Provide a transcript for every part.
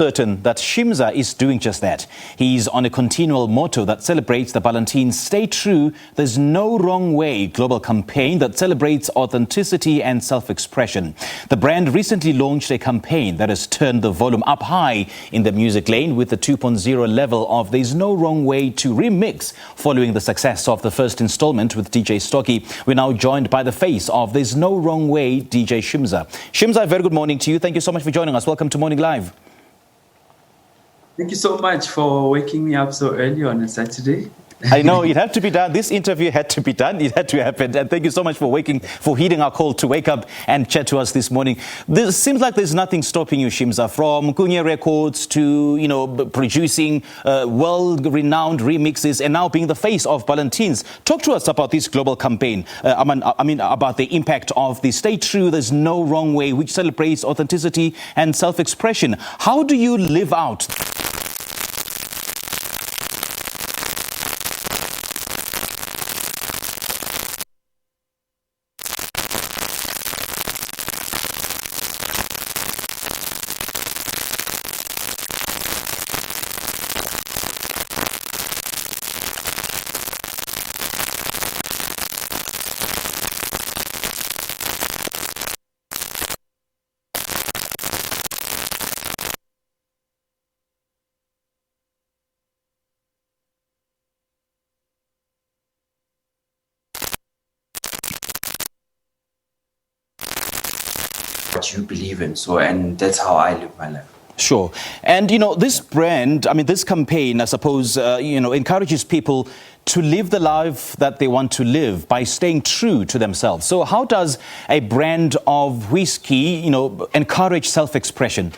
Certain that Shimza is doing just that. He's on a continual motto that celebrates the Ballantine Stay True, There's No Wrong Way global campaign that celebrates authenticity and self-expression. The brand recently launched a campaign that has turned the volume up high in the music lane with the 2.0 level of There's No Wrong Way to Remix. Following the success of the first installment with DJ Stokie, we're now joined by the face of There's No Wrong Way, DJ Shimza. Shimza, very good morning to you. Thank you so much for joining us. Welcome to Morning Live. Thank you so much for waking me up so early on a Saturday. I know, it had to be done. This interview had to be done. It had to happen. And thank you so much for heeding our call to wake up and chat to us this morning. This seems like there's nothing stopping you, Shimza, from Kunya Records to, producing world-renowned remixes and now being the face of Ballantines. Talk to us about this global campaign. About the impact of the Stay True, There's No Wrong Way, which celebrates authenticity and self-expression. How do you live out what you believe in, and that's how I live my life. Sure. And, this brand, this campaign, I suppose, encourages people to live the life that they want to live by staying true to themselves. So how does a brand of whiskey, encourage self-expression?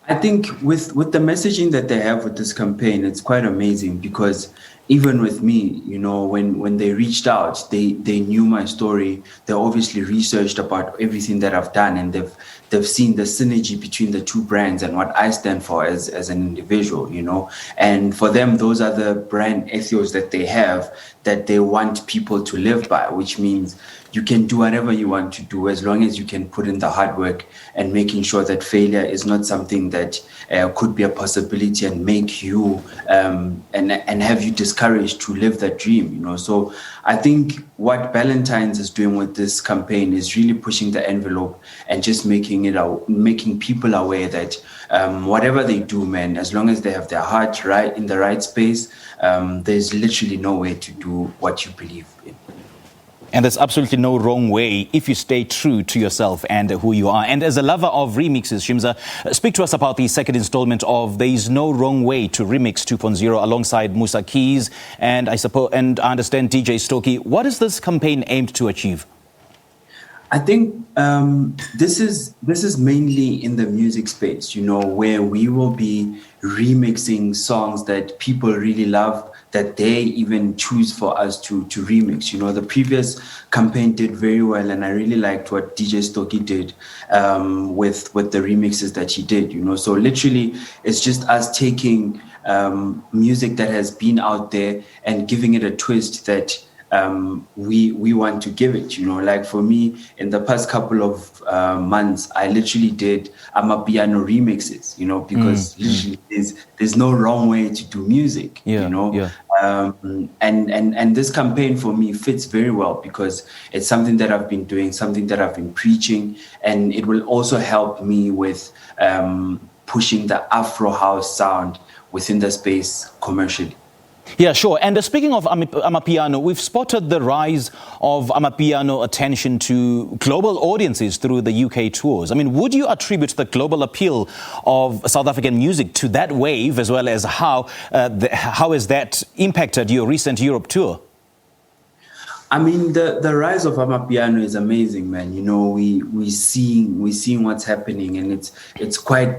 I think with the messaging that they have with this campaign, it's quite amazing because even with me, when they reached out, they knew my story. They obviously researched about everything that I've done, and they've seen the synergy between the two brands and what I stand for as an individual, And for them, those are the brand ethos that they have that they want people to live by, which means you can do whatever you want to do as long as you can put in the hard work and making sure that failure is not something that could be a possibility and make you and have you discouraged to live that dream, So I think what Ballantines is doing with this campaign is really pushing the envelope and just making people aware that whatever they do, man, as long as they have their heart right in the right space, there's literally no way to do what you believe in. And there's absolutely no wrong way if you stay true to yourself and who you are. And as a lover of remixes, Shimza, speak to us about the second installment of There's No Wrong Way to Remix 2.0 alongside Musa Keys and I understand DJ Stokie. What is this campaign aimed to achieve? I think this is mainly in the music space, where we will be remixing songs that people really love, that they even choose for us to remix. The previous campaign did very well, and I really liked what DJ Stokie did with the remixes that he did. So literally, it's just us taking music that has been out there and giving it a twist that we want to give it, like for me in the past couple of months, I literally did Amapiano remixes, because literally there's no wrong way to do music, and this campaign for me fits very well because it's something that I've been doing, something that I've been preaching, and it will also help me with pushing the Afro house sound within the space commercially. Yeah, sure. And speaking of Amapiano, we've spotted the rise of Amapiano attention to global audiences through the UK tours. Would you attribute the global appeal of South African music to that wave, as well as how has that impacted your recent Europe tour? The rise of Amapiano is amazing, man. We seeing what's happening, and it's quite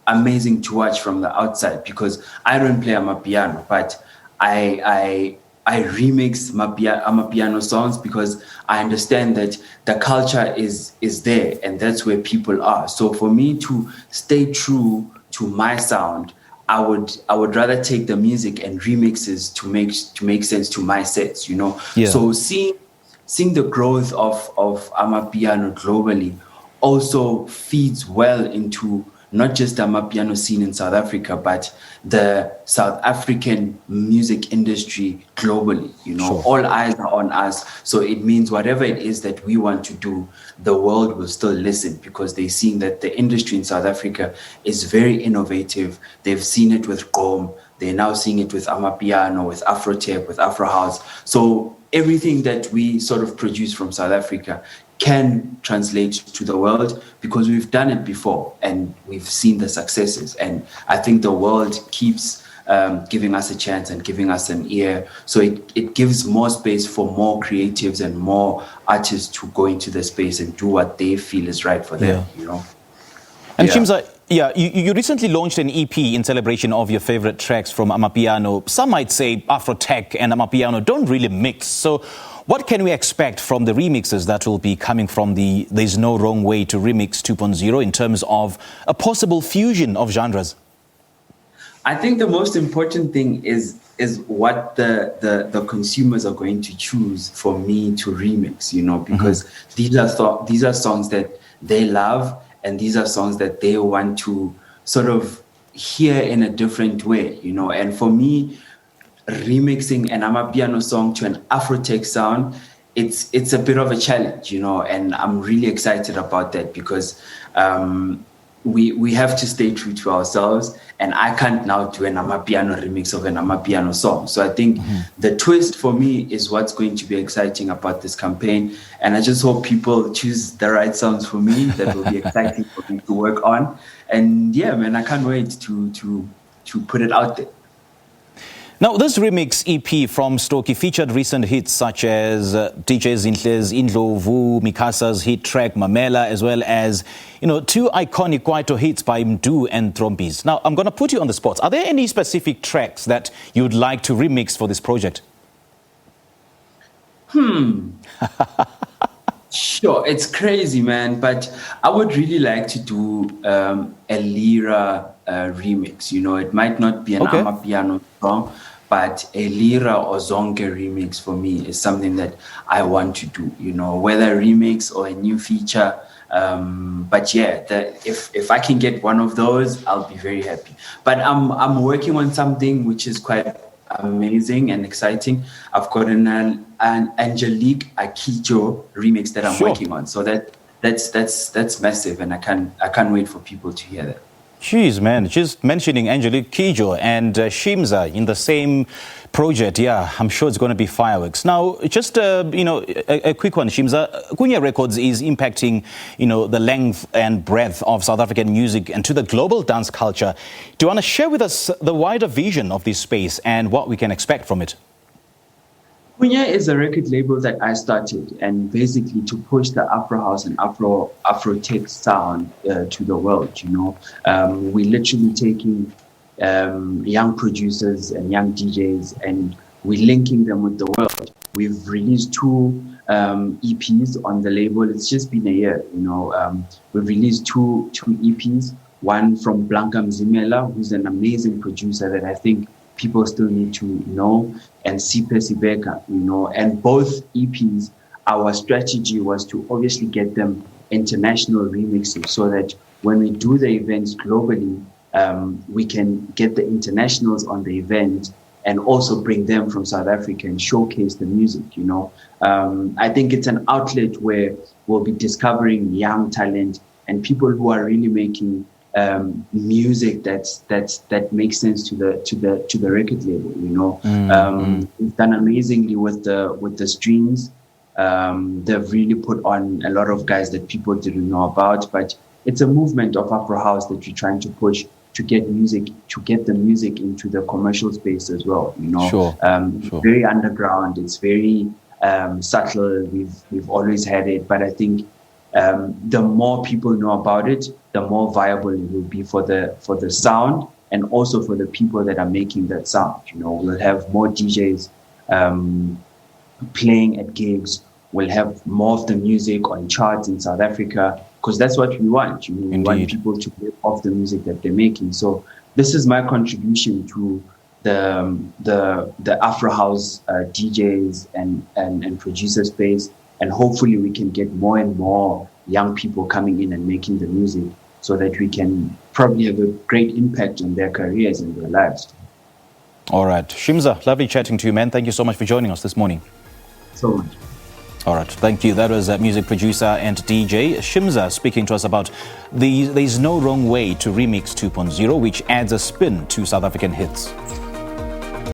amazing to watch from the outside because I don't play Amapiano, but I remix Amapiano songs because I understand that the culture is there and that's where people are. So for me to stay true to my sound, I would rather take the music and remixes to make sense to my sets, Yeah. So seeing the growth of Amapiano globally also feeds well into not just the Amapiano scene in South Africa, but the South African music industry globally. Sure. All eyes are on us. So it means whatever it is that we want to do, the world will still listen, because they're seeing that the industry in South Africa is very innovative. They've seen it with Gqom. They're now seeing it with Amapiano, with Afrotech, with Afro House. So everything that we sort of produce from South Africa can translate to the world, because we've done it before and we've seen the successes. And I think the world keeps giving us a chance and giving us an ear. So it gives more space for more creatives and more artists to go into the space and do what they feel is right for them, And Shimza, you recently launched an EP in celebration of your favorite tracks from Amapiano. Some might say Afrotech and Amapiano don't really mix. So what can we expect from the remixes that will be coming from the There's No Wrong Way to Remix 2.0 in terms of a possible fusion of genres? I think the most important thing is what the consumers are going to choose for me to remix, because these are songs that they love, and these are songs that they want to sort of hear in a different way, And for me, remixing an Amapiano song to an Afrotech sound, it's a bit of a challenge, and I'm really excited about that, because we have to stay true to ourselves, and I can't now do an Amapiano remix of an Amapiano song. So I think the twist for me is what's going to be exciting about this campaign, and I just hope people choose the right songs for me that will be exciting for me to work on. And yeah, man, I can't wait to put it out there. Now, this remix EP from Stokie featured recent hits such as DJ Zinhle's Indlovu, Mikasa's hit track Mamela, as well as, two iconic Kwaito hits by Mdu and Trompies. Now, I'm going to put you on the spot. Are there any specific tracks that you'd like to remix for this project? Sure, it's crazy, man, but I would really like to do a Lira remix. It might not be an Amapiano song, but a Lira or Zonke remix for me is something that I want to do, whether a remix or a new feature. But yeah, if I can get one of those, I'll be very happy. But I'm working on something which is quite amazing and exciting. I've got an Angelique Akijo remix that I'm working on. So that's massive, and I can't wait for people to hear that. Jeez, man, just mentioning Angelique Kijo and Shimza in the same project, I'm sure it's going to be fireworks. Now, just, a quick one, Shimza. Kunya Records is impacting, the length and breadth of South African music and to the global dance culture. Do you want to share with us the wider vision of this space and what we can expect from it? Kunya is a record label that I started, and basically to push the Afro House and Afrotech sound to the world. We're literally taking young producers and young DJs, and we're linking them with the world. We've released 2 EPs on the label. It's just been a year. We've released two EPs. One from Blanca Mzimela, who's an amazing producer that I think people still need to know, and Sipe Sibeka, and both EPs, our strategy was to obviously get them international remixes, so that when we do the events globally, we can get the internationals on the event and also bring them from South Africa and showcase the music, I think it's an outlet where we'll be discovering young talent and people who are really making music that makes sense to the record label. We've done amazingly with the streams. They've really put on a lot of guys that people didn't know about, but it's a movement of Afro House that we're trying to push to get the music into the commercial space as well. Sure. Very underground. It's very subtle. We've always had it, but I think the more people know about it, the more viable it will be for the sound and also for the people that are making that sound. We'll have more DJs playing at gigs. We'll have more of the music on charts in South Africa, because that's what we want. We want people to live off the music that they're making. So this is my contribution to the Afro House DJs and producer space. And hopefully we can get more and more young people coming in and making the music, so that we can probably have a great impact on their careers and their lives. All right. Shimza, lovely chatting to you, man. Thank you so much for joining us this morning. So much. All right, thank you. That was music producer and DJ Shimza speaking to us about There's No Wrong Way to Remix 2.0, which adds a spin to South African hits.